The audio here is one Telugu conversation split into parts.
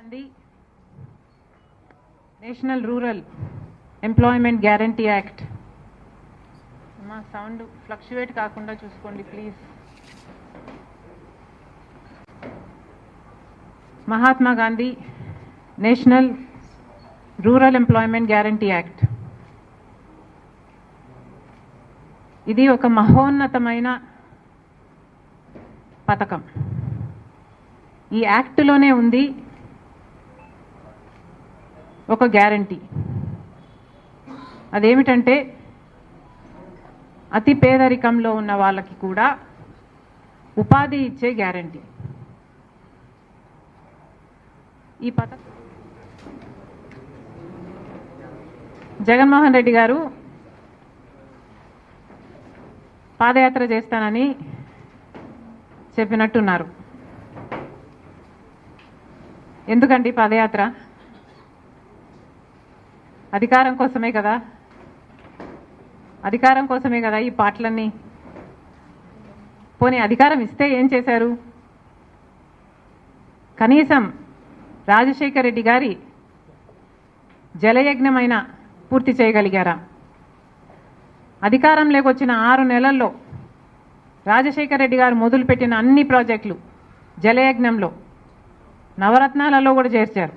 Gandhi national rural employment guarantee act. మా సౌండ్ ఫ్లక్చువేట్ కాకుండా చూసుకోండి please. Mahatma Gandhi national rural employment guarantee act. ఇది ఒక మహోన్నతమైన పథకం. ఈ యాక్ట్లోనే ఉంది ఒక గ్యారంటీ. అదేమిటంటే అతి పేదరికంలో ఉన్న వాళ్ళకి కూడా ఉపాధి ఇచ్చే గ్యారంటీ. ఈ పథకం జగన్మోహన్ రెడ్డి గారు పాదయాత్ర చేస్తానని చెప్పినట్టున్నారు. ఎందుకండి పాదయాత్ర? అధికారం కోసమే కదా. అధికారం కోసమే కదా ఈ పాటలన్నీ. పోనీ అధికారం ఇస్తే ఏం చేశారు? కనీసం రాజశేఖర్ రెడ్డి గారి జలయజ్ఞమైనా పూర్తి చేయగలిగారా? అధికారంలోకి వచ్చిన 6 నెలల్లో రాజశేఖర్ రెడ్డి గారు మొదలుపెట్టిన అన్ని ప్రాజెక్టులు జలయజ్ఞంలో నవరత్నాలలో కూడా చేర్చారు.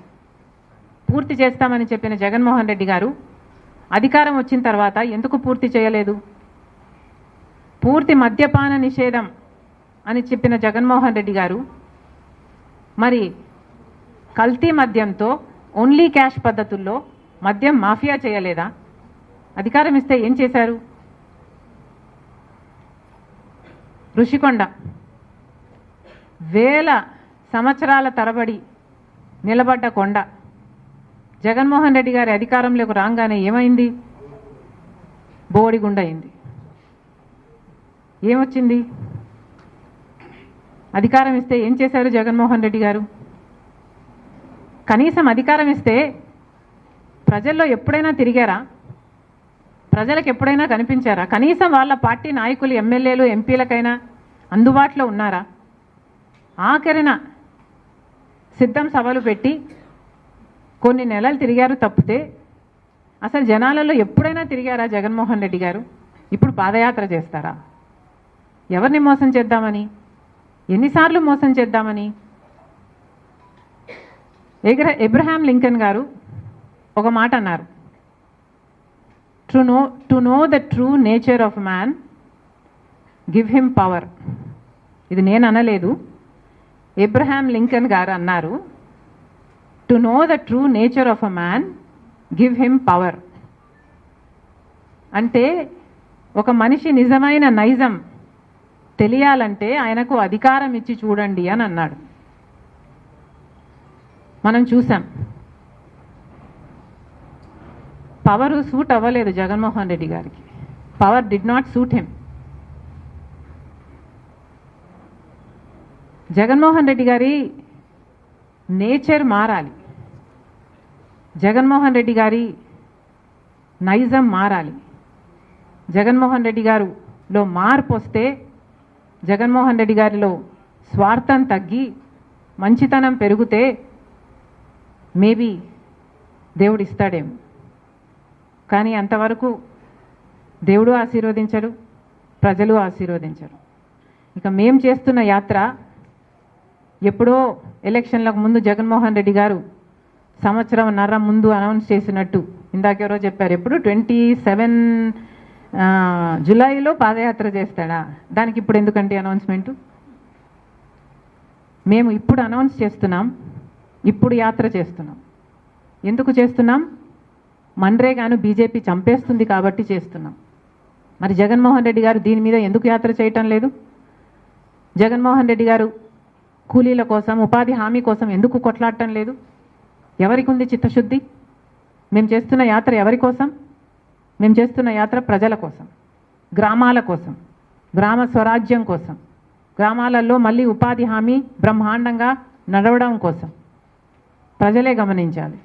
పూర్తి చేస్తామని చెప్పిన జగన్మోహన్ రెడ్డి గారు అధికారం వచ్చిన తర్వాత ఎందుకు పూర్తి చేయలేదు? పూర్తి మద్యపాన నిషేధం అని చెప్పిన జగన్మోహన్ రెడ్డి గారు మరి కల్తీ మద్యంతో ఓన్లీ క్యాష్ పద్ధతుల్లో మద్యం మాఫియా చేయలేదా? అధికారం ఇస్తే ఏం చేశారు? ఋషికొండ వేల సంవత్సరాల తరబడి నిలబడ్డ కొండ జగన్మోహన్ రెడ్డి గారి అధికారంలోకి రాగానే ఏమైంది? బోడిగుండ అయింది. ఏమొచ్చింది? అధికారం ఇస్తే ఏం చేశారు జగన్మోహన్ రెడ్డి గారు? కనీసం అధికారం ఇస్తే ప్రజల్లో ఎప్పుడైనా తిరిగారా? ప్రజలకు ఎప్పుడైనా కనిపించారా? కనీసం వాళ్ళ పార్టీ నాయకులు, ఎమ్మెల్యేలు, ఎంపీలకైనా అందుబాటులో ఉన్నారా? ఆఖరిన సిద్ధం సభలు పెట్టి కొన్ని నెలలు తిరిగారు తప్పితే అసలు జనాలలో ఎప్పుడైనా తిరిగారా జగన్మోహన్ రెడ్డి గారు? ఇప్పుడు పాదయాత్ర చేస్తారా? ఎవరిని మోసం చేద్దామని? ఎన్నిసార్లు మోసం చేద్దామని? అబ్రహాం లింకన్ గారు ఒక మాట అన్నారు, to know the true nature of man give him power. ఇది నేను అనలేదు, అబ్రహాం లింకన్ గారు అన్నారు. To know the true nature of a man give him power. అంటే ఒక మనిషి నిజమైన నైజం తెలియాలంటే ఆయనకు అధికారం ఇచ్చి చూడండి అని అన్నాడు. మనం చూసాం పవర్ సూట్ అవ్వలేదు జగన్మోహన్ రెడ్డి గారికి. Power did not suit him. Jaganmohan Reddy గారి నేచర్ మారాలి. జగన్మోహన్ రెడ్డి గారి నైజం మారాలి. జగన్మోహన్ రెడ్డి గారిలో మార్పు వస్తే, జగన్మోహన్ రెడ్డి గారిలో స్వార్థం తగ్గి మంచితనం పెరిగితే మేబీ దేవుడు ఇస్తాడేమో. కానీ అంతవరకు దేవుడు ఆశీర్వదించడు, ప్రజలు ఆశీర్వదించరు. ఇక మేం చేస్తున్న యాత్ర ఎప్పుడో ఎలక్షన్లకు ముందు జగన్మోహన్ రెడ్డి గారు సంవత్సరంన్నర ముందు అనౌన్స్ చేసినట్టు ఇందాకెవరో చెప్పారు, ఎప్పుడు 27 జూలైలో పాదయాత్ర చేస్తాడా? దానికి ఇప్పుడు ఎందుకంటే అనౌన్స్మెంటు? మేము ఇప్పుడు అనౌన్స్ చేస్తున్నాం, ఇప్పుడు యాత్ర చేస్తున్నాం. ఎందుకు చేస్తున్నాం? మన్రేగాను బీజేపీ చంపేస్తుంది కాబట్టి చేస్తున్నాం. మరి జగన్మోహన్ రెడ్డి గారు దీని మీద ఎందుకు యాత్ర చేయటం లేదు? జగన్మోహన్ రెడ్డి గారు కూలీల కోసం, ఉపాధి హామీ కోసం ఎందుకు కొట్లాడటం లేదు? ఎవరికి ఉంది చిత్తశుద్ధి? మేము చేస్తున్న యాత్ర ఎవరి కోసం? మేము చేస్తున్న యాత్ర ప్రజల కోసం, గ్రామాల కోసం, గ్రామ స్వరాజ్యం కోసం, గ్రామాలలో మళ్ళీ ఉపాధి హామీ బ్రహ్మాండంగా నడవడం కోసం. ప్రజలే గమనించాలి.